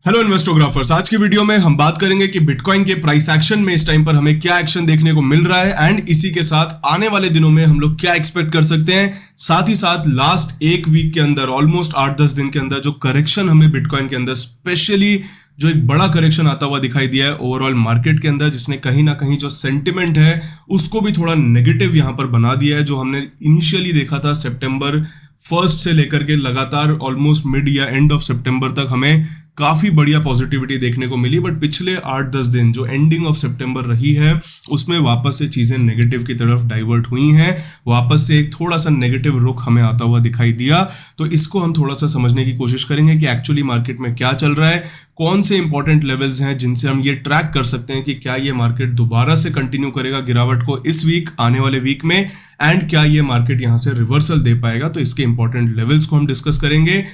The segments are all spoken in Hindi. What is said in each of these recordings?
हेलो इन्वेस्टोग्राफर्स, आज की वीडियो में हम बात करेंगे कि बिटकॉइन के प्राइस एक्शन में इस टाइम पर हमें क्या एक्शन देखने को मिल रहा है एंड इसी के साथ आने वाले दिनों में हम लोग क्या एक्सपेक्ट कर सकते हैं। साथ ही साथ लास्ट एक वीक के अंदर ऑलमोस्ट 8-10 दिन के अंदर जो करेक्शन हमें बिटकॉइन के अंदर स्पेशली जो एक बड़ा करेक्शन आता हुआ दिखाई दिया है ओवरऑल मार्केट के अंदर, जिसने कहीं ना कहीं जो सेंटिमेंट है उसको भी थोड़ा नेगेटिव यहां पर बना दिया है। जो हमने इनिशियली देखा था सितंबर 1 से लेकर के लगातार ऑलमोस्ट मिड या एंड ऑफ सितंबर तक हमें काफी बढ़िया पॉजिटिविटी देखने को मिली, बट पिछले 8-10 दिन जो एंडिंग ऑफ सितंबर रही है उसमें वापस से चीजें नेगेटिव की तरफ डाइवर्ट हुई हैं। वापस से एक थोड़ा सा नेगेटिव रुख हमें आता हुआ दिखाई दिया। तो इसको हम थोड़ा सा समझने की कोशिश करेंगे कि एक्चुअली मार्केट में क्या चल रहा है, कौन से इंपॉर्टेंट लेवल्स हैं जिनसे हम ये ट्रैक कर सकते हैं कि क्या ये मार्केट दोबारा से कंटिन्यू करेगा गिरावट को इस वीक, आने वाले वीक में, एंड क्या ये मार्केट यहां से रिवर्सल दे पाएगा। तो इसके इंपॉर्टेंट लेवल्स को हम डिस्कस करेंगे।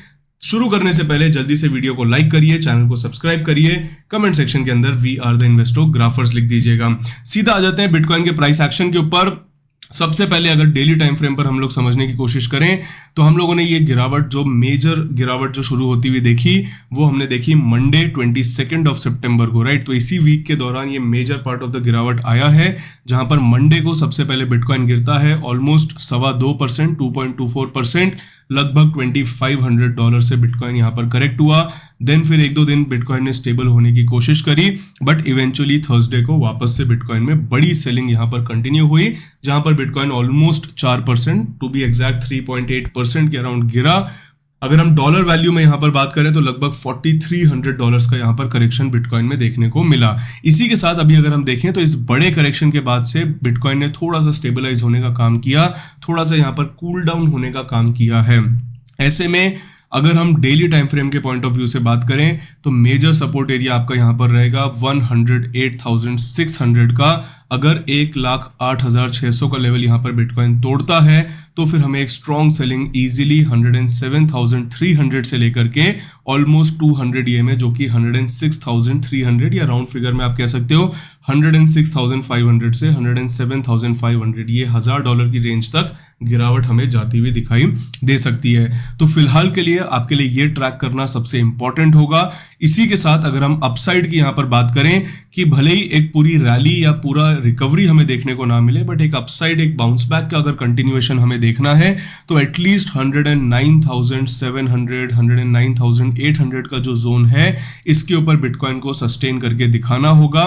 शुरू करने से पहले जल्दी से वीडियो को लाइक करिए, चैनल को सब्सक्राइब करिए, कमेंट सेक्शन के अंदर वी आर द इन्वेस्टोग्राफर्स लिख दीजिएगा। सीधा आ जाते हैं बिटकॉइन के प्राइस एक्शन के ऊपर। सबसे पहले अगर डेली टाइम फ्रेम पर हम लोग समझने की कोशिश करें तो हम लोगों ने ये गिरावट, जो मेजर गिरावट जो शुरू होती हुई देखी, वो हमने देखी मंडे 22 ऑफ सितंबर को, राइट। तो इसी वीक के दौरान ये मेजर पार्ट ऑफ द गिरावट आया है, जहां पर मंडे को सबसे पहले बिटकॉइन गिरता है ऑलमोस्ट 2.25%, 2.24%, लगभग $2,500 से बिटकॉइन यहां पर करेक्ट हुआ। देन फिर 1-2 दिन बिटकॉइन ने स्टेबल होने की कोशिश करी, बट इवेंचुअली थर्सडे को वापस से बिटकॉइन में बड़ी सेलिंग यहां पर कंटिन्यू हुई, जहां पर bitcoin almost 4%, to be exact 3.8% के अराउंड गिरा। अगर हम डॉलर वैल्यू में यहां पर बात करें तो लगभग $4,300 का यहां पर करेक्शन बिटकॉइन में देखने को मिला। इसी के साथ अभी अगर हम देखें तो इस बड़े करेक्शन के बाद से बिटकॉइन ने थोड़ा सा स्टेबलाइज होने का काम किया, थोड़ा सा यहां पर कूल डाउन होने का काम किया है। ऐसे में अगर हम डेली टाइम फ्रेम के पॉइंट ऑफ व्यू से बात करें तो मेजर सपोर्ट एरिया आपका यहां पर रहेगा 108,600 का। अगर 1,08,600 का लेवल यहां पर बिटकॉइन तोड़ता है तो फिर हमें एक स्ट्रॉन्ग सेलिंग इजीली 107,300 से लेकर के ऑलमोस्ट 200 ये में, जो कि 106,300 या राउंड फिगर में आप कह सकते हो 106,500 से 107,500, ये $1,000 की रेंज तक गिरावट हमें जाती हुई दिखाई दे सकती है। तो फिलहाल के लिए आपके लिए ये ट्रैक करना सबसे इंपॉर्टेंट होगा। इसी के साथ अगर हम अपसाइड की यहां पर बात करें कि भले ही एक पूरी रैली या पूरा रिकवरी हमें देखने को ना मिले, बट एक अपसाइड, एक बाउंस बैक का अगर कंटिन्यूएशन हमें देखना है तो एटलीस्ट 109,700, 109,800 का जो जोन है इसके ऊपर बिटकॉइन को सस्टेन करके दिखाना होगा।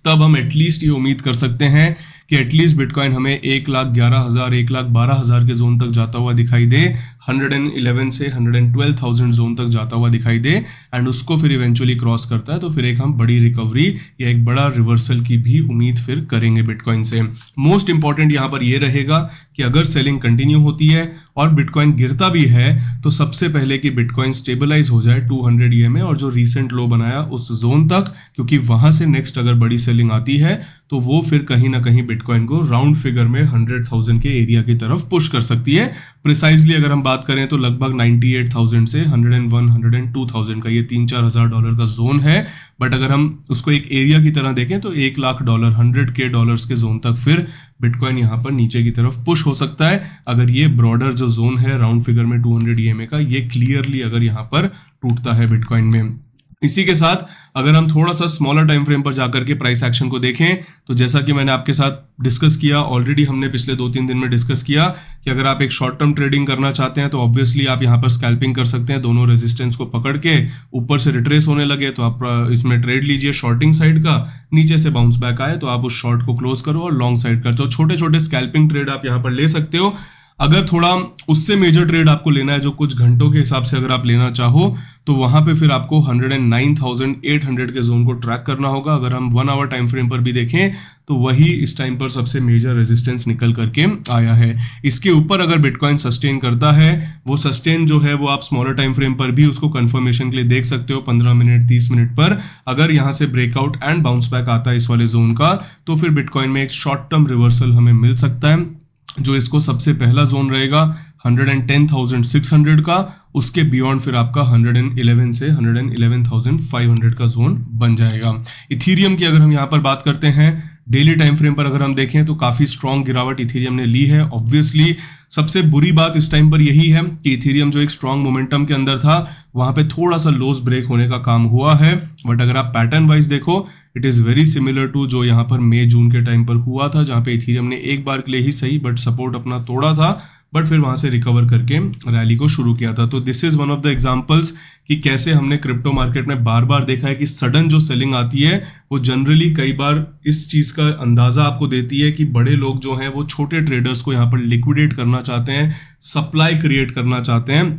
तब हम एटलीस्ट ये उम्मीद कर सकते हैं कि एटलीस्ट बिटकॉइन हमें 1,11,000, 1,12,000 के जोन तक जाता हुआ दिखाई दे, 111 से 112,000 जोन तक जाता हुआ दिखाई दे, एंड उसको फिर इवेंचुअली क्रॉस करता है तो फिर एक हम बड़ी रिकवरी या एक बड़ा रिवर्सल की भी उम्मीद फिर करेंगे बिटकॉइन से। मोस्ट इंपॉर्टेंट यहाँ पर ये रहेगा कि अगर सेलिंग कंटिन्यू होती है और बिटकॉइन गिरता भी है तो सबसे पहले कि बिटकॉइन स्टेबलाइज हो जाए 200 ये में और जो रीसेंट लो बनाया उस जोन तक, क्योंकि वहां से नेक्स्ट अगर बड़ी सेलिंग आती है तो वो फिर कहीं ना कहीं बिटकॉइन को राउंड फिगर में 100,000 के एरिया की तरफ पुश कर सकती है। प्रिसाइजली अगर हम बात करें तो लगभग 98,000 से 101, 102,000 का ये $3,000-4,000 का जोन है। बट अगर हम उसको एक एरिया की तरह देखें तो $1,00,000, $100K के जोन तक फिर बिटकॉइन यहाँ पर नीचे की तरफ पुश हो सकता है, अगर ये ब्रॉडर जो जोन है राउंड फिगर में 200 EMA का, ये क्लियरली अगर यहाँ पर टूटता है बिटकॉइन में। इसी के साथ अगर हम थोड़ा सा स्मॉलर टाइम फ्रेम पर जाकर के प्राइस एक्शन को देखें तो जैसा कि मैंने आपके साथ डिस्कस किया, ऑलरेडी हमने पिछले 2-3 दिन में डिस्कस किया कि अगर आप एक शॉर्ट टर्म ट्रेडिंग करना चाहते हैं तो ऑब्वियसली आप यहाँ पर स्कैल्पिंग कर सकते हैं। दोनों रेजिस्टेंस को पकड़ के ऊपर से रिट्रेस होने लगे तो आप इसमें ट्रेड लीजिए शॉर्टिंग साइड का, नीचे से बाउंस बैक आए तो आप उस शॉर्ट को क्लोज करो और लॉन्ग साइड का तो छोटे छोटे स्कैल्पिंग ट्रेड आप यहाँ पर ले सकते हो। अगर थोड़ा उससे मेजर ट्रेड आपको लेना है जो कुछ घंटों के हिसाब से अगर आप लेना चाहो तो वहां पे फिर आपको 109,800 के जोन को ट्रैक करना होगा। अगर हम 1 आवर टाइम फ्रेम पर भी देखें तो वही इस टाइम पर सबसे मेजर रेजिस्टेंस निकल करके आया है। इसके ऊपर अगर बिटकॉइन सस्टेन करता है, वो सस्टेन जो है वो आप स्मॉलर टाइम फ्रेम पर भी उसको कंफर्मेशन के लिए देख सकते हो 15 मिनट 30 मिनट पर। अगर यहाँ से ब्रेकआउट एंड बाउंस बैक आता है इस वाले जोन का तो फिर बिटकॉइन में एक शॉर्ट टर्म रिवर्सल हमें मिल सकता है। जो इसको सबसे पहला जोन रहेगा 110,600 का, उसके बियॉन्ड फिर आपका 111 से 111,500 का जोन बन जाएगा। इथीरियम की अगर हम यहाँ पर बात करते हैं, डेली टाइम फ्रेम पर अगर हम देखें तो काफी स्ट्रॉन्ग गिरावट इथीरियम ने ली है। ऑब्वियसली सबसे बुरी बात इस टाइम पर यही है कि इथीरियम जो एक स्ट्रॉन्ग मोमेंटम के अंदर था, वहां पे थोड़ा सा लॉस ब्रेक होने का काम हुआ है। बट अगर आप पैटर्न वाइज देखो, it is very similar to जो यहाँ पर मई जून के टाइम पर हुआ था, जहां पे इथीरियम ने एक बार के लिए ही सही बट सपोर्ट अपना तोड़ा था, बट फिर वहां से रिकवर करके रैली को शुरू किया था। तो this is one of the examples कि कैसे हमने क्रिप्टो मार्केट में बार बार देखा है कि सडन जो सेलिंग आती है वो जनरली कई बार इस चीज का अंदाजा आपको देती है कि बड़े लोग जो हैं वो छोटे ट्रेडर्स को यहाँ पर लिक्विडेट करना चाहते हैं, सप्लाई क्रिएट करना चाहते हैं,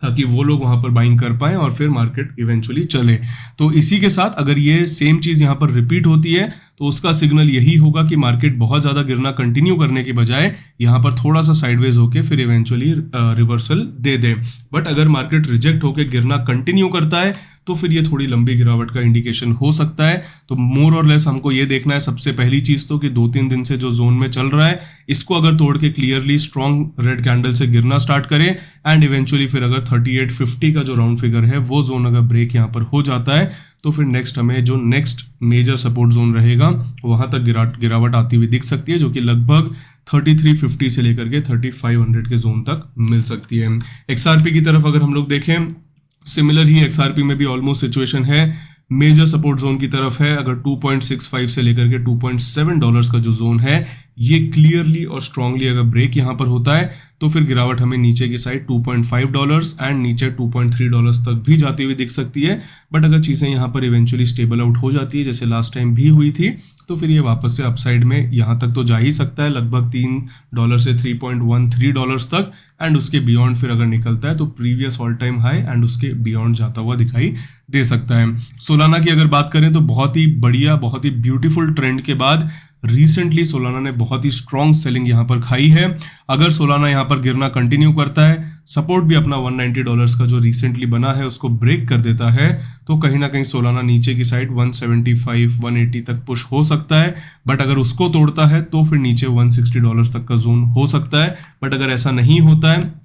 ताकि वो लोग वहां पर बाइंग कर पाएं और फिर मार्केट इवेंचुअली चले। तो इसी के साथ अगर ये सेम चीज यहाँ पर रिपीट होती है तो उसका सिग्नल यही होगा कि मार्केट बहुत ज्यादा गिरना कंटिन्यू करने की बजाय यहाँ पर थोड़ा सा साइडवेज होके फिर eventually reversal they they. But अगर मार्केट रिजेक्ट होके गिरना कंटिन्यू करता है तो फिर ये थोड़ी लंबी गिरावट का इंडिकेशन हो सकता है। तो मोर और लेस हमको ये देखना है सबसे पहली चीज तो कि 2-3 दिन से जो जोन में चल रहा है इसको अगर तोड़ के क्लियरली स्ट्रॉन्ग रेड कैंडल से गिरना स्टार्ट करे एंड इवेंचुअली फिर अगर 3850 का जो राउंड फिगर है वो जोन अगर ब्रेक यहाँ पर हो जाता है तो फिर नेक्स्ट हमें जो नेक्स्ट मेजर सपोर्ट जोन रहेगा वहां तक गिरावट आती हुई दिख सकती है, जो कि लगभग 3350 से लेकर के 3500 के जोन तक मिल सकती है। XRP की तरफ अगर हम लोग देखें, सिमिलर ही XRP में भी ऑलमोस्ट सिचुएशन है, मेजर सपोर्ट जोन की तरफ है। अगर 2.65 से लेकर के 2.7 डॉलर्स का जो जोन है ये क्लियरली और स्ट्रांगली अगर ब्रेक यहाँ पर होता है तो फिर गिरावट हमें नीचे की साइड 2.5 डॉलर्स एंड नीचे 2.3 डॉलर्स तक भी जाती हुई दिख सकती है। बट अगर चीज़ें यहाँ पर इवेंचुअली स्टेबल आउट हो जाती है जैसे लास्ट टाइम भी हुई थी तो फिर ये वापस से अपसाइड में यहाँ तक तो जा ही सकता है, लगभग $3 से 3.13 डॉलर्स तक, एंड उसके बियॉन्ड फिर अगर निकलता है तो previous all time high and उसके बियॉन्ड जाता हुआ दिखाई दे सकता है। सोलाना की अगर बात करें तो बहुत ही बढ़िया, बहुत ही ब्यूटीफुल ट्रेंड के बाद रिसेंटली सोलाना ने बहुत ही स्ट्रॉन्ग सेलिंग यहाँ पर खाई है। अगर सोलाना यहाँ पर गिरना कंटिन्यू करता है, सपोर्ट भी अपना $190 का जो रिसेंटली बना है उसको ब्रेक कर देता है, तो कहीं ना कहीं सोलाना नीचे की साइड 175 180 तक पुश हो सकता है। बट अगर उसको तोड़ता है तो फिर नीचे $160 तक का जोन हो सकता है। बट अगर ऐसा नहीं होता है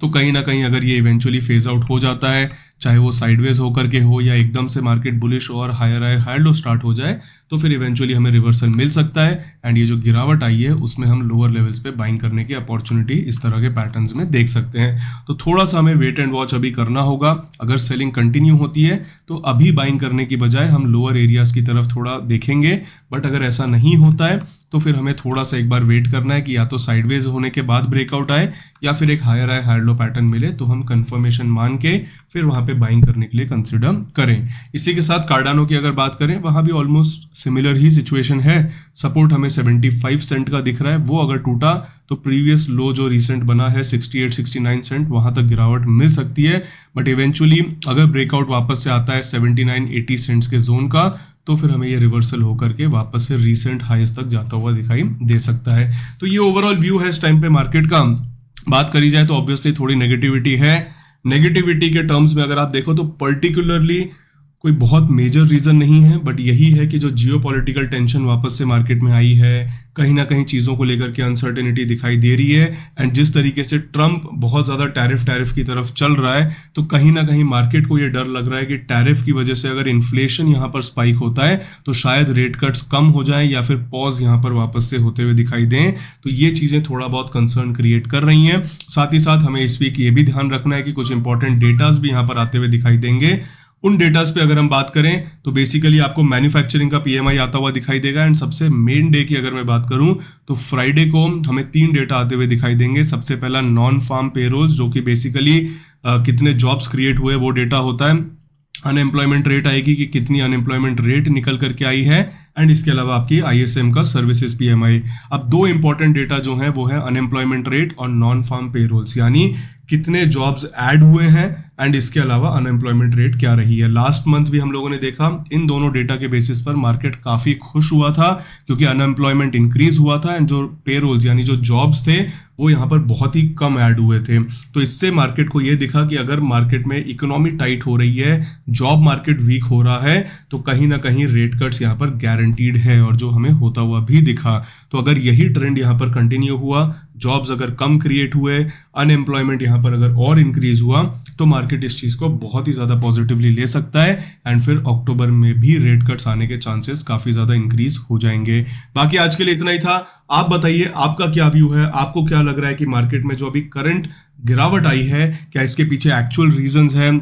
तो कहीं ना कहीं अगर ये इवेंचुअली फेज आउट हो जाता है, चाहे वो साइडवेज होकर के हो या एकदम से मार्केट बुलिश और हायर लो स्टार्ट हो जाए, तो फिर इवेंचुअली हमें रिवर्सल मिल सकता है एंड ये जो गिरावट आई है उसमें हम लोअर लेवल्स पे बाइंग करने की अपॉर्चुनिटी इस तरह के पैटर्न्स में देख सकते हैं। तो थोड़ा सा हमें वेट एंड वॉच अभी करना होगा। अगर सेलिंग कंटिन्यू होती है तो अभी बाइंग करने की बजाय हम लोअर एरियाज की तरफ थोड़ा देखेंगे। बट अगर ऐसा नहीं होता है तो फिर हमें थोड़ा सा एक बार वेट करना है कि या तो साइडवेज होने के बाद ब्रेकआउट आए या फिर एक हायर लो पैटर्न मिले तो हम कंफर्मेशन मान के फिर वहां पे बाइंग करने के लिए कंसिडर करें। इसी के साथ कार्डानो की अगर बात करें, वहां भी ऑलमोस्ट सिमिलर ही सिचुएशन है। सपोर्ट हमें 75 सेंट का दिख रहा है, वो अगर टूटा तो प्रीवियस लो जो रिसेंट बना है 68-69 सेंट वहां तक गिरावट मिल सकती है। बट इवेंचुअली अगर ब्रेकआउट वापस से आता है 79-80 सेंट्स के जोन का तो फिर हमें ये रिवर्सल होकर के वापस से रीसेंट हाईज तक जाता हुआ दिखाई दे सकता है। तो ये ओवरऑल व्यू है इस टाइम पे मार्केट का। बात करी जाए तो ऑब्वियसली थोड़ी नेगेटिविटी है। नेगेटिविटी के टर्म्स में अगर आप देखो तो पर्टिकुलरली कोई बहुत मेजर रीजन नहीं है, बट यही है कि जो जियोपॉलिटिकल टेंशन वापस से मार्केट में आई है, कहीं ना कहीं चीज़ों को लेकर के अनसर्टेनिटी दिखाई दे रही है एंड जिस तरीके से ट्रम्प बहुत ज़्यादा टैरिफ की तरफ चल रहा है तो कहीं ना कहीं मार्केट को ये डर लग रहा है कि टैरिफ की वजह से अगर इन्फ्लेशन यहाँ पर स्पाइक होता है तो शायद रेट कट्स कम हो जाएं या फिर पॉज यहाँ पर वापस से होते हुए दिखाई दें। तो ये चीज़ें थोड़ा बहुत कंसर्न क्रिएट कर रही हैं। साथ ही साथ हमें इस वीक ये भी ध्यान रखना है कि कुछ इंपॉर्टेंट डेटाज भी यहाँ पर आते हुए दिखाई देंगे। उन डेटास पे अगर हम बात करें तो बेसिकली आपको मैन्युफैक्चरिंग का PMI आता हुआ दिखाई देगा एंड सबसे मेन डे की अगर मैं बात करूं तो फ्राइडे को हमें 3 डेटा आते हुए दिखाई देंगे। सबसे पहला नॉन फार्म पेरोल्स, जो कि बेसिकली कितने जॉब्स क्रिएट हुए वो डेटा होता है। अनएम्प्लॉयमेंट रेट आएगी कि कितनी अनएम्प्लॉयमेंट रेट निकल करके आई है एंड इसके अलावा आपकी ISM का सर्विसेज PMI। अब 2 इंपॉर्टेंट डेटा जो है वो है अनएम्प्लॉयमेंट रेट और नॉन फार्म पेरोल्स, यानी कितने जॉब्स ऐड हुए हैं एंड इसके अलावा अनएम्प्लॉयमेंट रेट क्या रही है। लास्ट मंथ भी हम लोगों ने देखा इन दोनों डेटा के बेसिस पर मार्केट काफी खुश हुआ था क्योंकि अनएम्प्लॉयमेंट इंक्रीज हुआ था एंड जो पेरोल्स यानी जो जॉब्स थे वो यहाँ पर बहुत ही कम ऐड हुए थे। तो इससे मार्केट को ये दिखा कि अगर मार्केट में इकोनॉमी टाइट हो रही है, जॉब मार्केट वीक हो रहा है, तो कहीं ना कहीं रेट कट्स यहाँ पर गारंटी गारंटीड है और जो हमें होता हुआ भी दिखा। तो अगर यही ट्रेंड यहाँ पर कंटिन्यू हुआ, जॉब्स अगर कम क्रिएट हुए, अनएम्प्लॉयमेंट यहाँ पर अगर और इंक्रीज हुआ, तो मार्केट इस चीज़ को बहुत ही ज़्यादा पॉजिटिवली ले सकता है एंड फिर अक्टूबर में भी रेट कट्स आने के चांसेस काफ़ी ज़्यादा इंक्रीज हो जाएंगे। बाकी आज के लिए इतना ही था। आप बताइए आपका क्या व्यू है, आपको क्या लग रहा है कि मार्केट में जो अभी करंट गिरावट आई है, क्या इसके पीछे एक्चुअल रीजंस हैं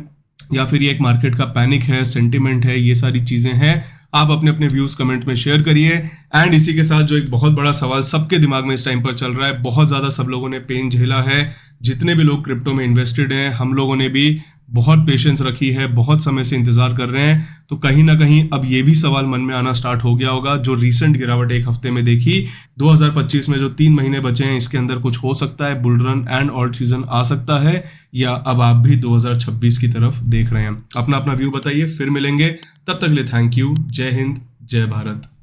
या फिर ये एक मार्केट का पैनिक है, सेंटिमेंट है, ये सारी चीज़ें हैं। आप अपने अपने व्यूज कमेंट में शेयर करिए। एंड इसी के साथ जो एक बहुत बड़ा सवाल सबके दिमाग में इस टाइम पर चल रहा है, बहुत ज़्यादा सब लोगों ने पेन झेला है, जितने भी लोग क्रिप्टो में इन्वेस्टेड हैं, हम लोगों ने भी बहुत पेशेंस रखी है, बहुत समय से इंतजार कर रहे हैं। तो कहीं ना कहीं अब ये भी सवाल मन में आना स्टार्ट हो गया होगा, जो रिसेंट गिरावट एक हफ्ते में देखी, 2025 में जो 3 महीने बचे हैं इसके अंदर कुछ हो सकता है, bull run and alt season आ सकता है, या अब आप भी 2026 की तरफ देख रहे हैं। अपना अपना व्यू बताइए, फिर मिलेंगे, तब तक के लिए थैंक यू। जय हिंद, जय भारत।